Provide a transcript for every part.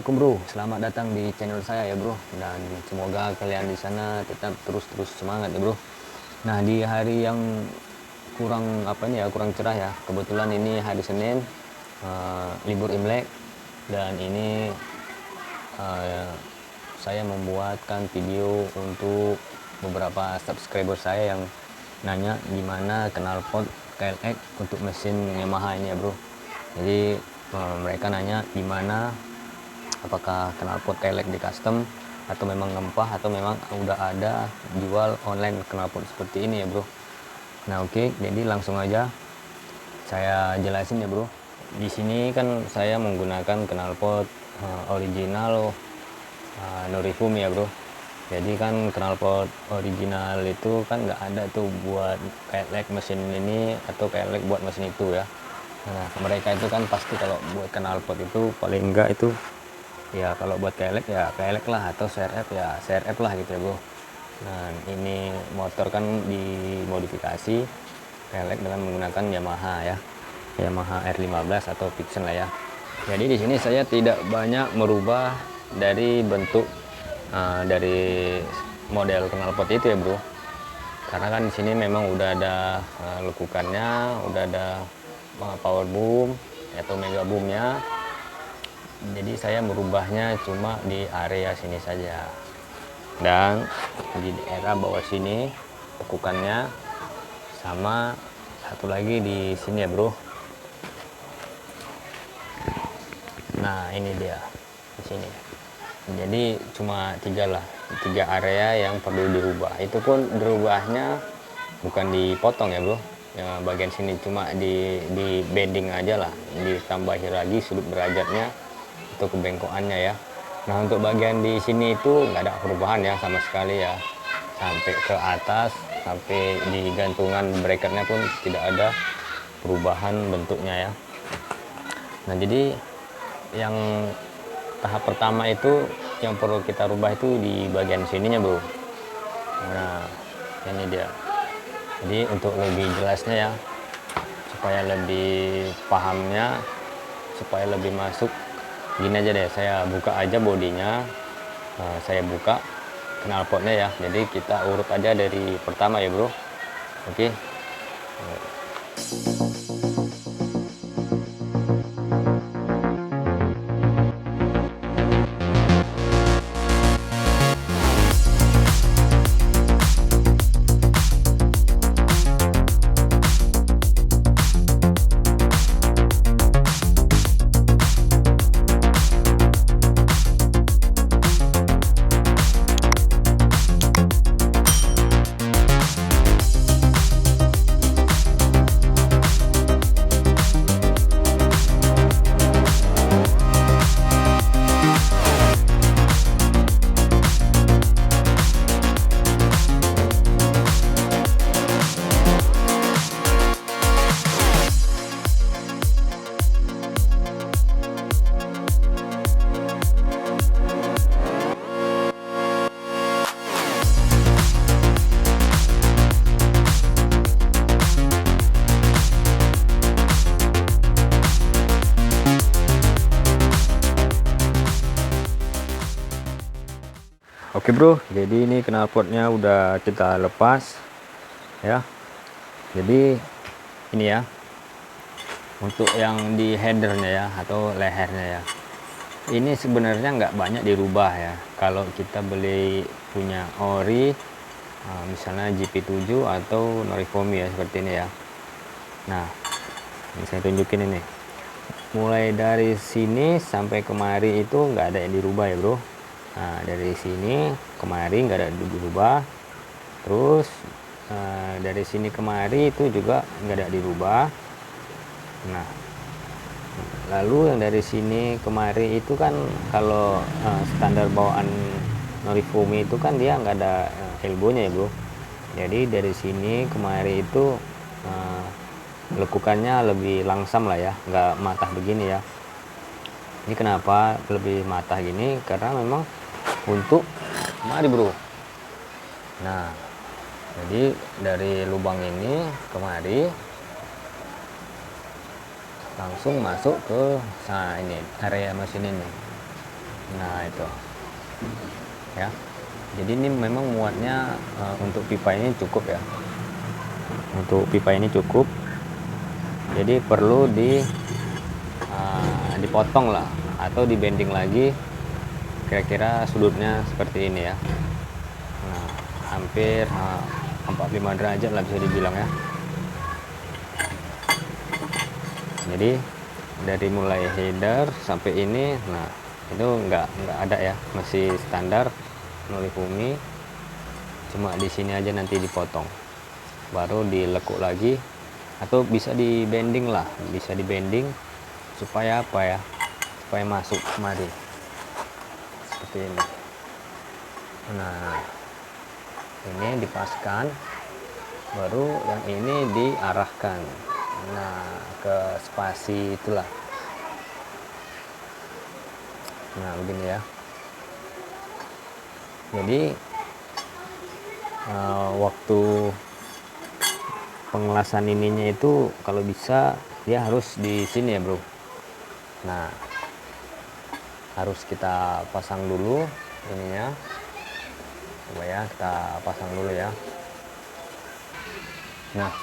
Assalamualaikum bro, selamat datang di channel saya ya bro. Dan semoga kalian di sana tetap terus semangat ya bro. Nah di hari yang kurang cerah ya. Kebetulan ini hari Senin, libur Imlek. Dan ini saya membuatkan video untuk beberapa subscriber saya yang nanya gimana knalpot KLX untuk mesin Yamaha ini ya bro. Jadi mereka nanya gimana, apakah knalpot KLX di custom atau memang ngempah atau memang udah ada jual online knalpot seperti ini ya bro. Nah oke, jadi langsung aja saya jelasin ya bro. Di sini kan saya menggunakan knalpot original Norifumi ya bro. Jadi kan knalpot original itu kan nggak ada tuh buat KLX mesin ini atau KLX buat mesin itu ya. Nah mereka itu kan pasti kalau buat knalpot itu paling enggak itu ya, kalau buat KLX ya KLX lah, atau CRF ya CRF lah gitu ya bro. Nah ini motor kan dimodifikasi KLX dengan menggunakan Yamaha ya, Yamaha R15 atau Vixen lah ya. Jadi di sini saya tidak banyak merubah dari bentuk dari model knalpot itu ya bro, karena kan di sini memang udah ada lekukannya, udah ada power boom atau mega boomnya. Jadi saya merubahnya cuma di area sini saja, dan di daerah bawah sini lekukannya, sama satu lagi di sini ya bro. Nah ini dia di sini. Jadi cuma tiga area yang perlu dirubah. Itu pun dirubahnya bukan dipotong ya bro. Yang bagian sini cuma di bending aja lah, ditambahi lagi sudut derajatnya atau kebengkokannya ya. Nah untuk bagian di sini itu nggak ada perubahan ya sama sekali ya, sampai ke atas, sampai di gantungan bracketnya pun tidak ada perubahan bentuknya ya. Nah jadi yang tahap pertama itu yang perlu kita rubah itu di bagian sininya bro. Nah ini dia. Jadi untuk lebih jelasnya ya, supaya lebih pahamnya, supaya lebih masuk, gini aja deh, saya buka aja bodinya, saya buka knalpotnya ya. Jadi kita urut aja dari pertama ya bro. Oke. Oke bro, jadi ini knalpotnya udah kita lepas ya. Jadi ini ya, untuk yang di headernya ya atau lehernya ya, ini sebenarnya nggak banyak dirubah ya. Kalau kita beli punya ori, misalnya GP7 atau Norifumi ya, seperti ini ya. Nah ini saya tunjukin ini, mulai dari sini sampai kemari itu nggak ada yang dirubah ya bro. Nah dari sini kemari nggak ada dirubah, terus dari sini kemari itu juga nggak ada dirubah. Nah lalu yang dari sini kemari itu kan kalau standar bawaan Norifumi itu kan dia nggak ada elbownya ya bro. Jadi dari sini kemari itu lekukannya lebih langsam lah ya, nggak matah begini ya. Ini kenapa lebih matah gini, karena memang untuk kemari bro. Nah jadi dari lubang ini kemari langsung masuk ke ini area mesin ini. Nah itu ya, jadi ini memang muatnya untuk pipa ini cukup ya, untuk pipa ini cukup, jadi perlu dipotong lah atau dibending lagi kira-kira sudutnya seperti ini ya. Nah hampir 45 derajat lah bisa dibilang ya. Jadi dari mulai header sampai ini, nah itu nggak ada ya, masih standar Norifumi, cuma di sini aja nanti dipotong, baru dilekuk lagi atau bisa dibending lah, bisa dibending supaya apa ya, supaya masuk kemari seperti ini. Nah ini dipaskan, baru yang ini diarahkan ke spasi itulah. Nah begini ya, jadi waktu pengelasan ininya itu kalau bisa dia harus di sini ya bro. Nah harus kita pasang dulu ininya, coba ya kita pasang dulu ya. Nah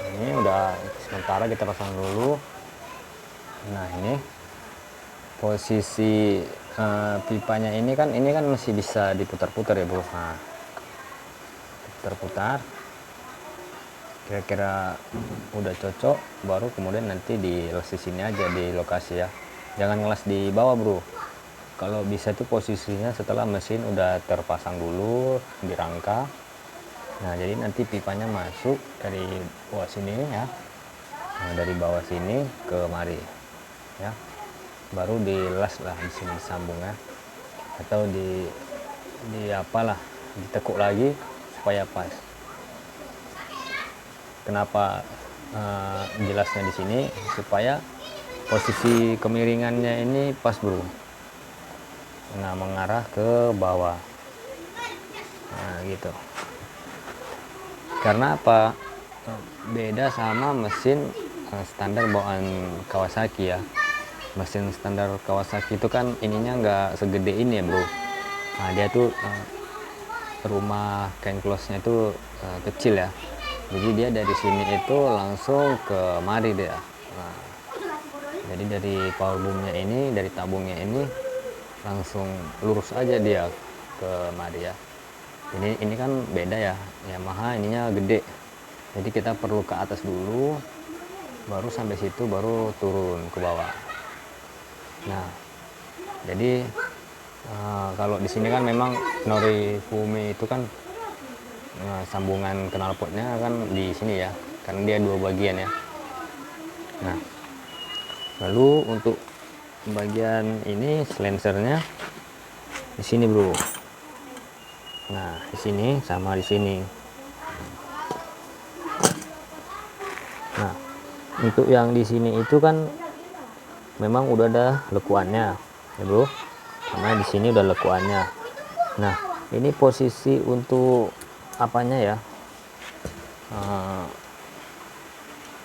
ini udah sementara kita pasang dulu. Nah ini posisi pipanya ini kan masih bisa diputar-putar ya bro. Nah putar-putar kira-kira udah cocok, baru kemudian nanti dilas di sini aja di lokasi ya, jangan ngelas di bawah bro. Kalau bisa tuh posisinya setelah mesin udah terpasang dulu di rangka. Nah jadi nanti pipanya masuk dari bawah sini ya, nah, dari bawah sini ke mari ya, baru dilas lah di sini disambung ya, atau di apalah, ditekuk lagi supaya pas. Kenapa jelasnya di sini, supaya posisi kemiringannya ini pas bro. Nah mengarah ke bawah, nah gitu. Karena apa, beda sama mesin standar bawaan Kawasaki ya. Mesin standar Kawasaki itu kan ininya nggak segede ini ya bro. Nah dia tuh rumah can close-nya itu kecil ya, jadi dia dari sini itu langsung ke mari dia. Nah, jadi dari power boom-nya ini, dari tabungnya ini langsung lurus aja dia ke mari ya. Ini kan beda ya, Yamaha ininya gede, jadi kita perlu ke atas dulu, baru sampai situ baru turun ke bawah. Nah jadi kalau di sini kan memang Norifumi itu kan sambungan knalpotnya kan di sini ya, karena dia dua bagian ya. Nah lalu untuk bagian ini silencernya di sini bro. Nah di sini sama di sini. Nah untuk yang di sini itu kan memang udah ada lekuannya ya bro, karena di sini udah lekuannya. Nah ini posisi untuk apanya ya,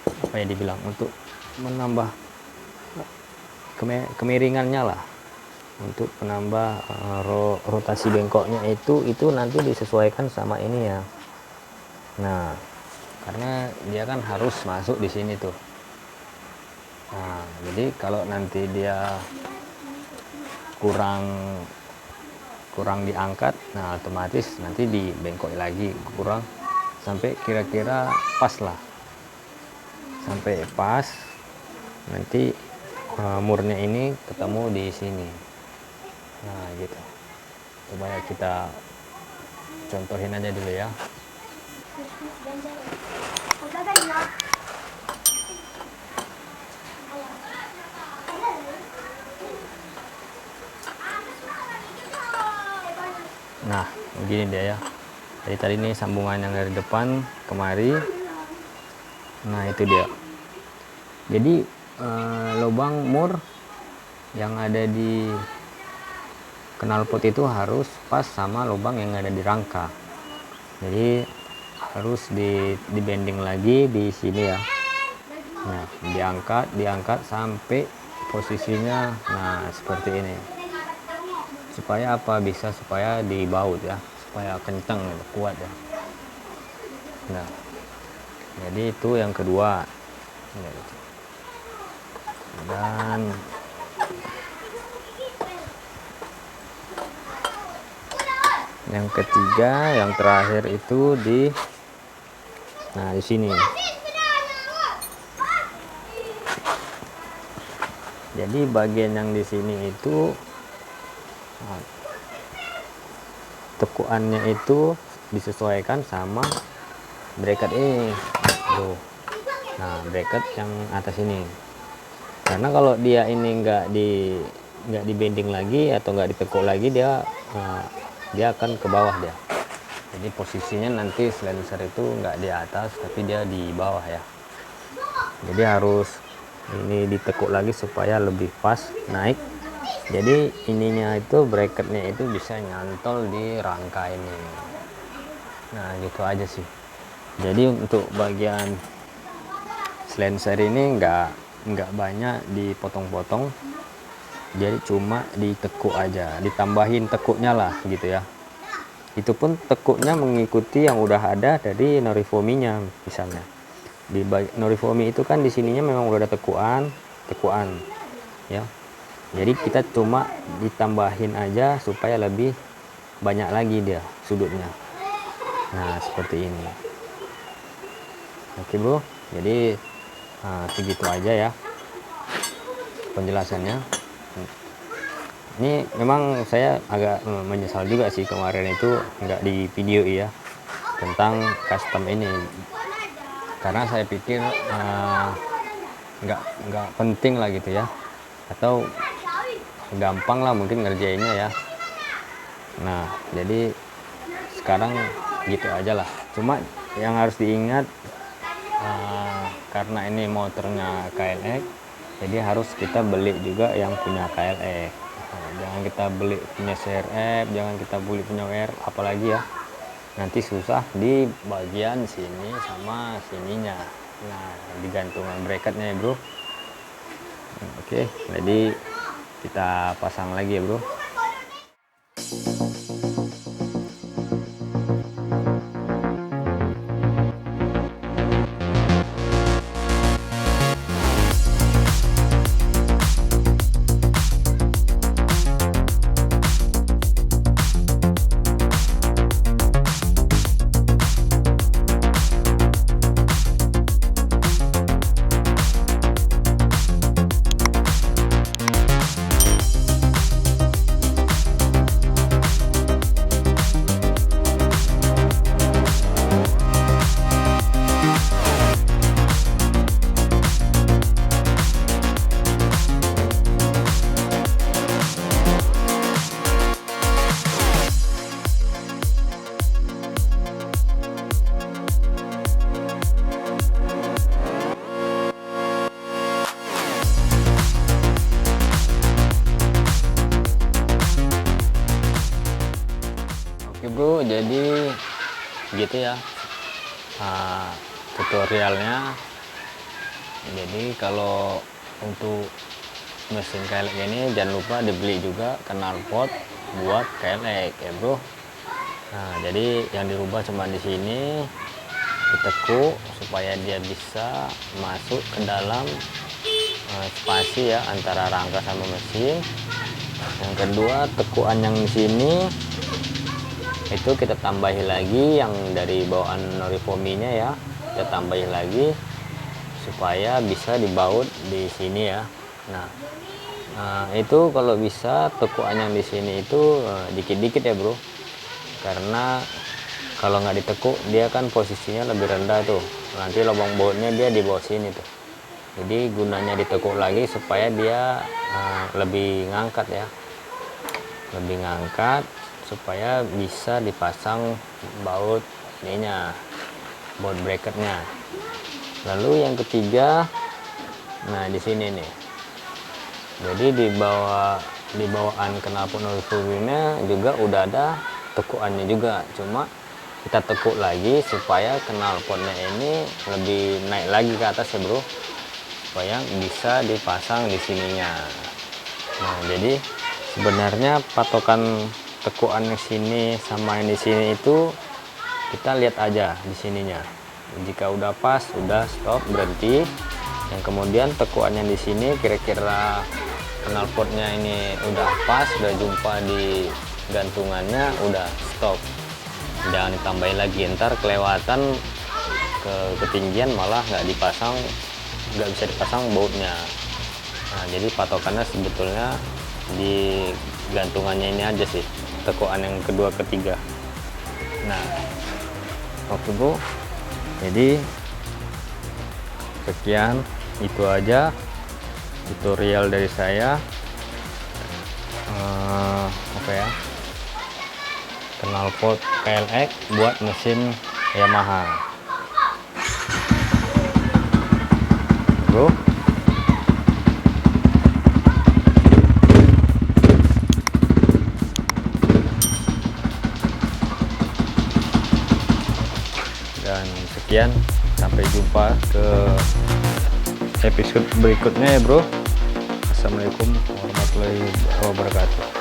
apa ya dibilang, untuk menambah kemiringannya lah, untuk menambah rotasi bengkoknya itu nanti disesuaikan sama ini ya. Nah karena dia kan harus masuk di sini tuh. Nah jadi kalau nanti dia kurang diangkat, nah otomatis nanti dibengkok lagi kurang sampai kira-kira pas lah, sampai pas nanti murnya ini ketemu di sini. Nah gitu, coba ya kita contohin aja dulu ya. Nah begini dia ya, jadi tadi ini sambungan yang dari depan kemari. Nah itu dia, jadi lubang mur yang ada di knalpot itu harus pas sama lubang yang ada di rangka, jadi harus dibending lagi di sini ya. Nah diangkat sampai posisinya nah seperti ini. supaya apa, bisa supaya dibaut ya, supaya kenceng gitu, kuat ya. Nah, jadi itu yang kedua. Dan yang ketiga, yang terakhir itu di sini. Jadi bagian yang di sini itu tekuannya itu disesuaikan sama bracket ini tuh. Nah, bracket yang atas ini, karena kalau dia ini nggak di bending lagi atau nggak ditekuk lagi, dia akan ke bawah dia. Jadi posisinya nanti silencer itu nggak di atas tapi dia di bawah ya. Jadi harus ini ditekuk lagi supaya lebih pas naik. Jadi ininya itu, bracketnya itu bisa nyantol di rangka ini. Nah gitu aja sih. Jadi untuk bagian silencer ini nggak banyak dipotong-potong, jadi cuma ditekuk aja, ditambahin tekuknya lah gitu ya. Itu pun tekuknya mengikuti yang udah ada dari Norifomi-nya. Misalnya di Norifomi itu kan di sininya memang udah ada tekuan ya, jadi kita cuma ditambahin aja supaya lebih banyak lagi dia sudutnya. Nah seperti ini. Oke bro, jadi segitu aja ya penjelasannya. Ini memang saya agak menyesal juga sih kemarin itu nggak di video ya tentang custom ini, karena saya pikir nggak penting lah gitu ya, atau gampang lah mungkin ngerjainnya ya. Nah jadi sekarang gitu aja lah. Cuma yang harus diingat, karena ini motornya KLX, jadi harus kita beli juga yang punya KLX. Jangan kita beli punya CRF, jangan kita beli punya WR, apalagi ya nanti susah di bagian sini sama sininya. Nah di gantungan bracketnya ya bro. Oke, jadi kita pasang lagi ya bro. Oke bro, jadi gitu ya tutorialnya. Jadi kalau untuk mesin KLX ini jangan lupa dibeli juga knalpot buat KLX ya bro. Nah jadi yang dirubah cuma di sini, ditekuk supaya dia bisa masuk ke dalam spasi ya antara rangka sama mesin. Yang kedua, tekuan yang di sini itu kita tambahin lagi yang dari bawaan Norifomi-nya ya, kita tambahin lagi supaya bisa dibaut di sini ya. Nah, itu kalau bisa tekuan yang di sini itu dikit-dikit ya bro, karena kalau nggak ditekuk dia kan posisinya lebih rendah tuh, nanti lubang bautnya dia di bawah sini tuh. Jadi gunanya ditekuk lagi supaya dia lebih ngangkat ya, lebih ngangkat supaya bisa dipasang baut ininya, baut bracketnya. Lalu yang ketiga, nah di sini nih, jadi di bawaan knalpot Norifomi-nya juga udah ada tekuannya juga, cuma kita tekuk lagi supaya knalpotnya ini lebih naik lagi ke atas ya bro, supaya bisa dipasang di sininya. Nah jadi Sebenarnya patokan tekuan yang sini sama yang di sini itu kita lihat aja di sininya. Jika udah pas, udah stop, berhenti. Yang kemudian tekuan yang di sini kira-kira knalpotnya ini udah pas, udah jumpa di gantungannya, udah stop. Jangan ditambahin lagi, ntar kelewatan ke ketinggian malah nggak dipasang, nggak bisa dipasang bautnya. Nah, jadi patokannya sebetulnya di gantungannya ini aja sih, tekuan yang kedua ketiga. Nah, oke bro, jadi sekian, itu aja tutorial dari saya. Apa ya, knalpot KLX buat mesin Yamaha bro. Dan sekian, sampai jumpa ke episode berikutnya ya bro. Assalamualaikum warahmatullahi wabarakatuh.